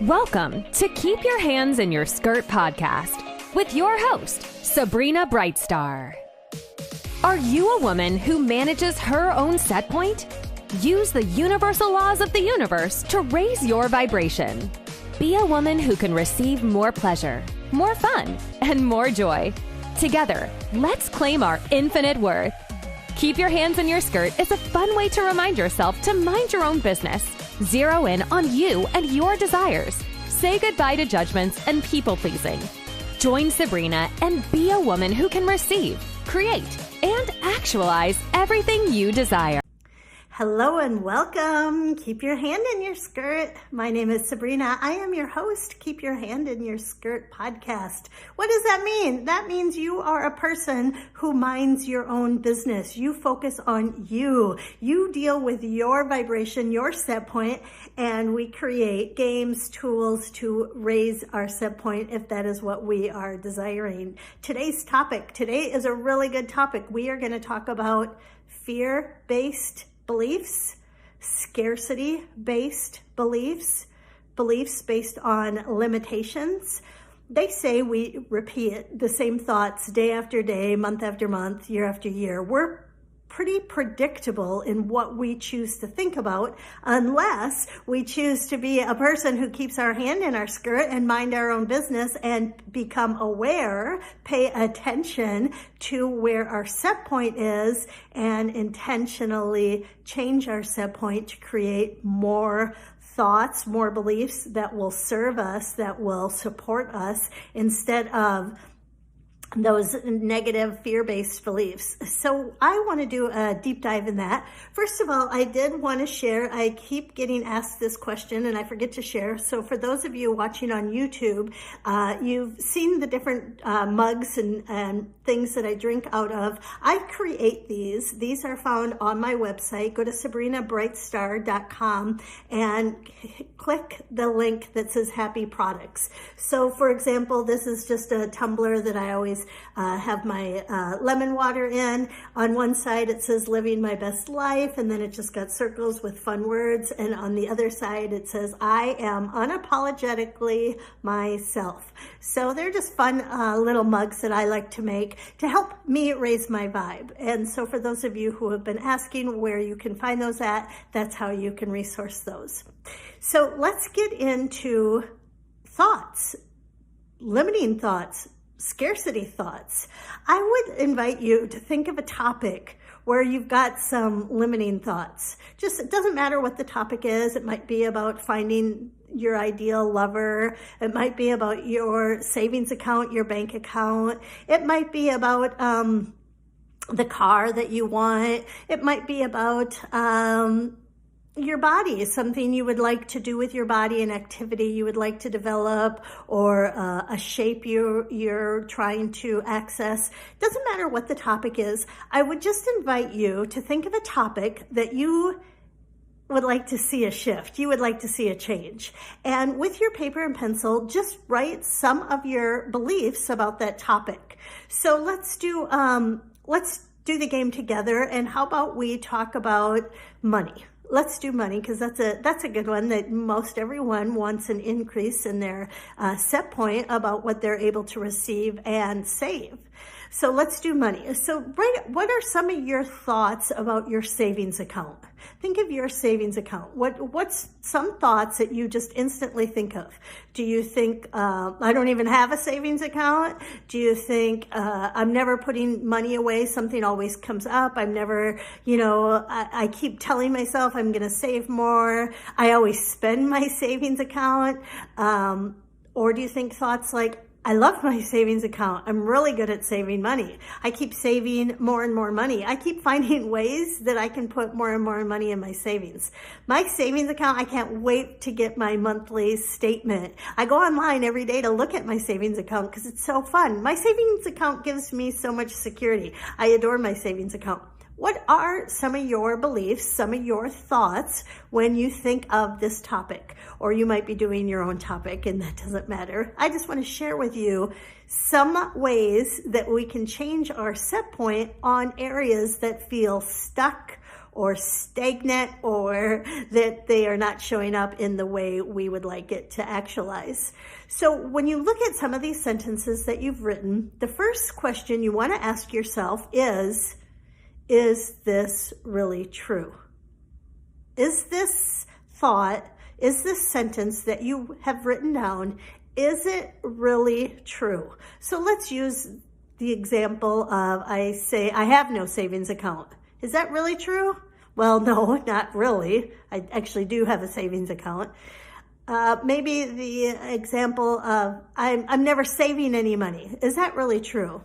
Welcome to Keep Your Hands in Your Skirt podcast with your host, Sabrina Brightstar. Are you a woman who manages her own set point? Use the universal laws of the universe to raise your vibration. Be a woman who can receive more pleasure, more fun, and more joy. Together, let's claim our infinite worth. Keep Your Hands in Your Skirt is a fun way to remind yourself to mind your own business. Zero in on you and your desires. Say goodbye to judgments and people-pleasing. Join Sabrina and be a woman who can receive, create, and actualize everything you desire. Hello and welcome. Keep your hand in your skirt. My name is Sabrina. I am your host, Keep Your Hand in Your Skirt podcast. What does that mean? That means you are a person who minds your own business. You focus on you. You deal with your vibration, your set point, and we create games, tools to raise our set point if that is what we are desiring. Today's topic, today is a really good topic. We are going to talk about fear-based beliefs, scarcity-based beliefs, beliefs based on limitations. They say we repeat the same thoughts day after day, month after month, year after year. We're pretty predictable in what we choose to think about unless we choose to be a person who keeps our hand in our skirt and mind our own business and become aware, pay attention to where our set point is and intentionally change our set point to create more thoughts, more beliefs that will serve us, that will support us instead of those negative fear-based beliefs. So I want to do a deep dive in that. First of all, I did want to share, I keep getting asked this question and I forget to share. So for those of you watching on YouTube, you've seen the different mugs and things that I drink out of. I create these. These are found on my website. Go to sabrinabrightstar.com and click the link that says Happy Products. So for example, this is just a tumbler that I always have my lemon water in. On one side it says living my best life, and then it just got circles with fun words, and on the other side it says I am unapologetically myself. So they're just fun little mugs that I like to make to help me raise my vibe. And so for those of you who have been asking where you can find those at, that's how you can resource those. So let's get into thoughts, limiting thoughts, scarcity thoughts. I would invite you to think of a topic where you've got some limiting thoughts. Just, it doesn't matter what the topic is. It might be about finding your ideal lover. It might be about your savings account, your bank account. It might be about the car that you want. It might be about your body, something you would like to do with your body, an activity you would like to develop, or a shape you're trying to access. Doesn't matter what the topic is. I would just invite you to think of a topic that you would like to see a shift. You would like to see a change. And with your paper and pencil, just write some of your beliefs about that topic. So let's do the game together. And how about we talk about money? Let's do money, because that's a good one that most everyone wants an increase in their set point about what they're able to receive and save. So let's do money. So what are some of your thoughts about your savings account? Think of your savings account. What's some thoughts that you just instantly think of? Do you think, I don't even have a savings account? Do you think, I'm never putting money away, something always comes up, I'm never, I keep telling myself I'm going to save more, I always spend my savings account? Or do you think thoughts like, I love my savings account. I'm really good at saving money. I keep saving more and more money. I keep finding ways that I can put more and more money in my savings. My savings account, I can't wait to get my monthly statement. I go online every day to look at my savings account because it's so fun. My savings account gives me so much security. I adore my savings account. What are some of your beliefs, some of your thoughts when you think of this topic? Or you might be doing your own topic, and that doesn't matter. I just want to share with you some ways that we can change our set point on areas that feel stuck or stagnant, or that they are not showing up in the way we would like it to actualize. So when you look at some of these sentences that you've written, the first question you want to ask yourself is this really true? Is this thought, is this sentence that you have written down, is it really true? So let's use the example of, I say, I have no savings account. Is that really true? Well, no, not really. I actually do have a savings account. Maybe the example of, I'm never saving any money. Is that really true?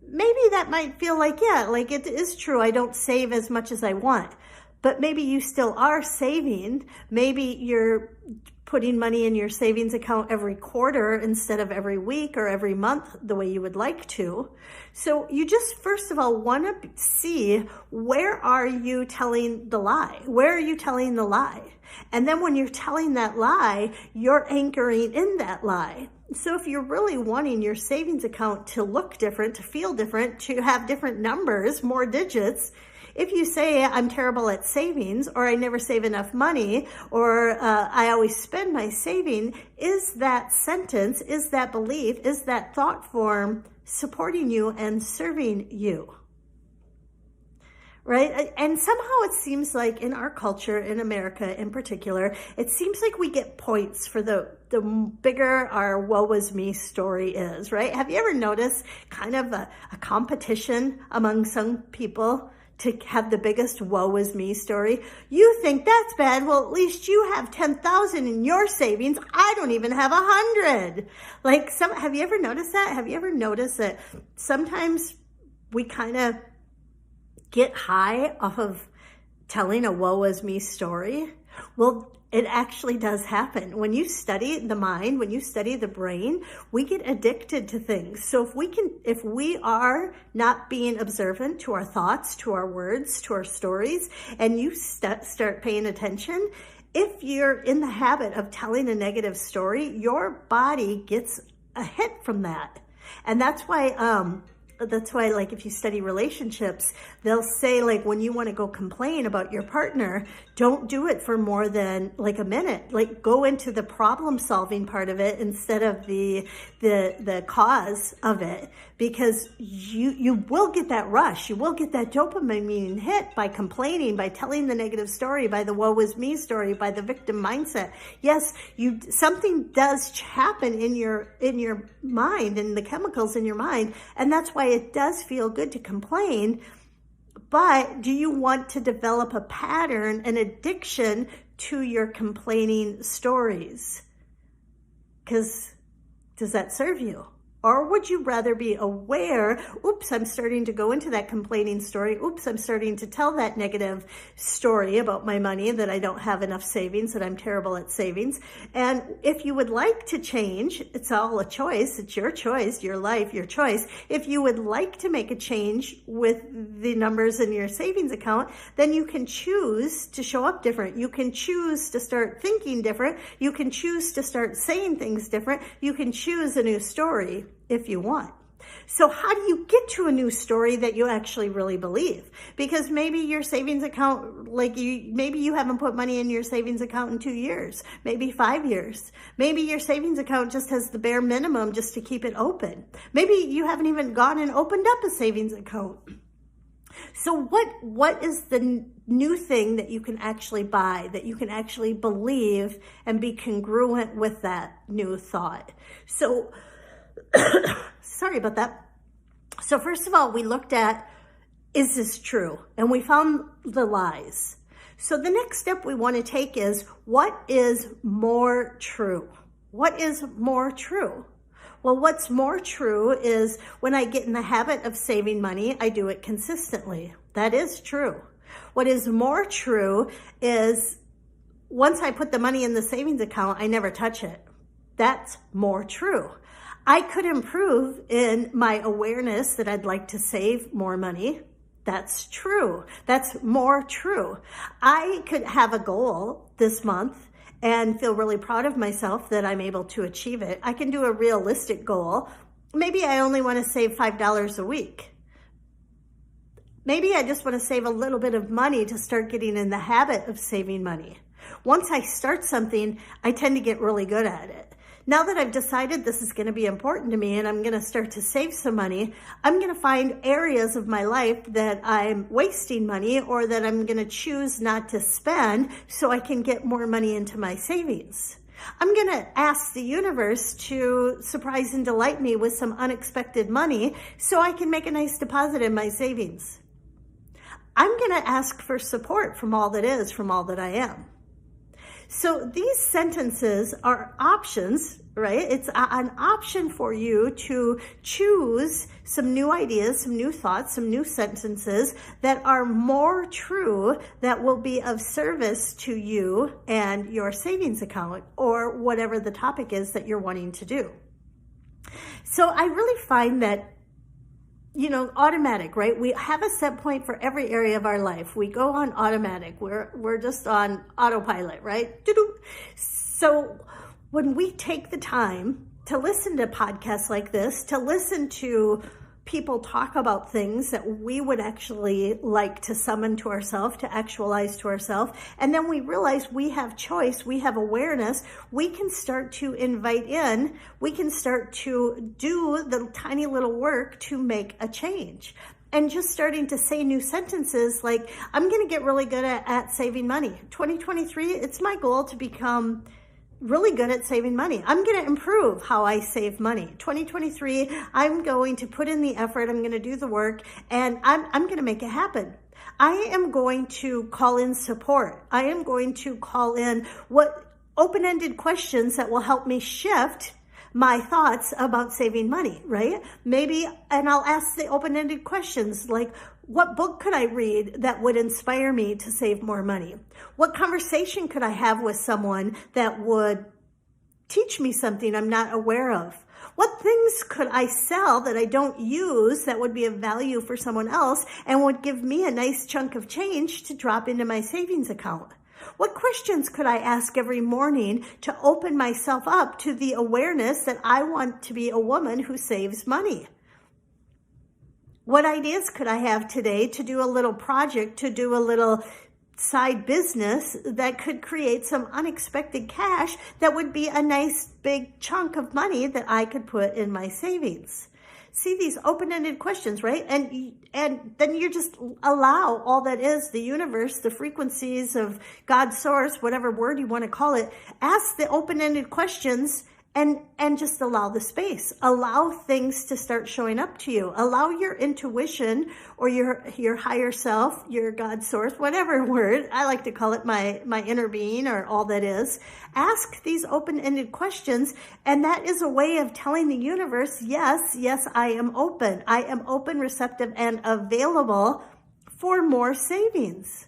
Maybe that might feel like, yeah, like it is true. I don't save as much as I want. But maybe you still are saving. Maybe you're putting money in your savings account every quarter instead of every week or every month the way you would like to. So you just first of all want to see, where are you telling the lie? Where are you telling the lie? And then when you're telling that lie, you're anchoring in that lie. So if you're really wanting your savings account to look different, to feel different, to have different numbers, more digits, if you say, I'm terrible at savings, or I never save enough money, or I always spend my saving, is that sentence, is that belief, is that thought form supporting you and serving you? Right? And somehow it seems like in our culture, in America in particular, it seems like we get points for the bigger our woe is me story is, right? Have you ever noticed kind of a competition among some people to have the biggest woe is me story? You think that's bad. Well, at least you have 10,000 in your savings. I don't even have 100. Have you ever noticed that? Have you ever noticed that sometimes we kind of get high off of telling a woe is me story? Well, it actually does happen. When you study the mind, when you study the brain, we get addicted to things. So if we are not being observant to our thoughts, to our words, to our stories, and you start paying attention, if you're in the habit of telling a negative story, your body gets a hit from that. And that's why like if you study relationships, they'll say, like, when you want to go complain about your partner, don't do it for more than like a minute. Like, go into the problem solving part of it instead of the cause of it, because you will get that rush. You will get that dopamine hit by complaining, by telling the negative story, by the woe is me story, by the victim mindset. Yes, something does happen in your mind and the chemicals in your mind, and that's why it does feel good to complain. But do you want to develop a pattern, an addiction to your complaining stories? Because does that serve you? Or would you rather be aware, oops, I'm starting to go into that complaining story. Oops, I'm starting to tell that negative story about my money, that I don't have enough savings, that I'm terrible at savings. And if you would like to change, it's all a choice. It's your choice, your life, your choice. If you would like to make a change with the numbers in your savings account, then you can choose to show up different. You can choose to start thinking different. You can choose to start saying things different. You can choose a new story if you want. So how do you get to a new story that you actually really believe? Because maybe your savings account, maybe you haven't put money in your savings account in 2 years, maybe 5 years. Maybe your savings account just has the bare minimum just to keep it open. Maybe you haven't even gone and opened up a savings account. So what is the new thing that you can actually buy, that you can actually believe and be congruent with that new thought? So sorry about that. So first of all, we looked at, is this true? And we found the lies. So the next step we want to take is, what is more true? What is more true? Well, what's more true is when I get in the habit of saving money, I do it consistently. That is true. What is more true is once I put the money in the savings account, I never touch it. That's more true. I could improve in my awareness that I'd like to save more money. That's true. That's more true. I could have a goal this month and feel really proud of myself that I'm able to achieve it. I can do a realistic goal. Maybe I only want to save $5 a week. Maybe I just want to save a little bit of money to start getting in the habit of saving money. Once I start something, I tend to get really good at it. Now that I've decided this is going to be important to me and I'm going to start to save some money, I'm going to find areas of my life that I'm wasting money or that I'm going to choose not to spend so I can get more money into my savings. I'm going to ask the universe to surprise and delight me with some unexpected money so I can make a nice deposit in my savings. I'm going to ask for support from all that is, from all that I am. So these sentences are options, right? It's an option for you to choose some new ideas, some new thoughts, some new sentences that are more true, that will be of service to you and your savings account or whatever the topic is that you're wanting to do. So I really find that automatic, right? We have a set point for every area of our life. We go on automatic. We're just on autopilot, right? Doo-doo. So when we take the time to listen to podcasts like this, to listen to people talk about things that we would actually like to summon to ourselves, to actualize to ourselves, and then we realize we have choice, we have awareness, we can start to invite in, we can start to do the tiny little work to make a change. And just starting to say new sentences like, I'm going to get really good at saving money. 2023, it's my goal to become really good at saving money. I'm going to improve how I save money. 2023, I'm going to put in the effort, I'm going to do the work, and I'm going to make it happen. I am going to call in support. I am going to call in open-ended questions that will help me shift my thoughts about saving money, right? Maybe, and I'll ask the open-ended questions like, what book could I read that would inspire me to save more money? What conversation could I have with someone that would teach me something I'm not aware of? What things could I sell that I don't use that would be of value for someone else and would give me a nice chunk of change to drop into my savings account? What questions could I ask every morning to open myself up to the awareness that I want to be a woman who saves money? What ideas could I have today to do a little project, to do a little side business that could create some unexpected cash that would be a nice big chunk of money that I could put in my savings? See, these open-ended questions, right? And then you just allow all that is the universe, the frequencies of God's source, whatever word you want to call it. Ask the open-ended questions and just allow the space. Allow things to start showing up to you. Allow your intuition or your higher self, your God source, whatever word, I like to call it my inner being or all that is. Ask these open-ended questions, and that is a way of telling the universe, yes, I am open. I am open, receptive, and available for more savings.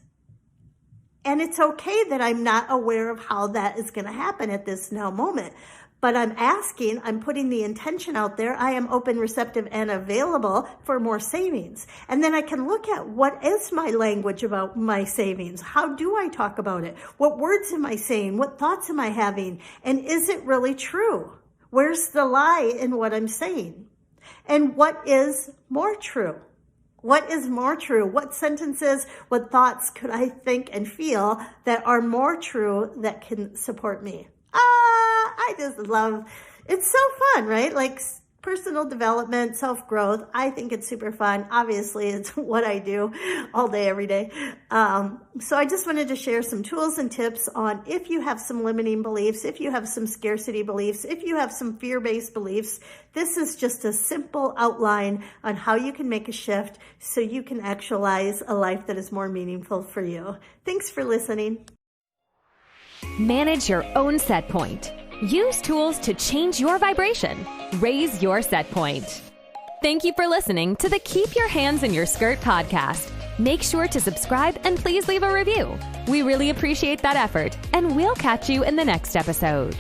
And it's okay that I'm not aware of how that is going to happen at this now moment. But I'm putting the intention out there. I am open, receptive, and available for more savings. And then I can look at what is my language about my savings? How do I talk about it? What words am I saying? What thoughts am I having? And is it really true? Where's the lie in what I'm saying? And what is more true? What is more true? What sentences, what thoughts could I think and feel that are more true that can support me? I just love, it's so fun, right? Like personal development, self-growth. I think it's super fun. Obviously, it's what I do all day, every day. So I just wanted to share some tools and tips on if you have some limiting beliefs, if you have some scarcity beliefs, if you have some fear-based beliefs. This is just a simple outline on how you can make a shift so you can actualize a life that is more meaningful for you. Thanks for listening. Manage your own set point. Use tools to change your vibration. Raise your set point. Thank you for listening to the Keep Your Hands in Your Skirt podcast. Make sure to subscribe and please leave a review. We really appreciate that effort, and we'll catch you in the next episode.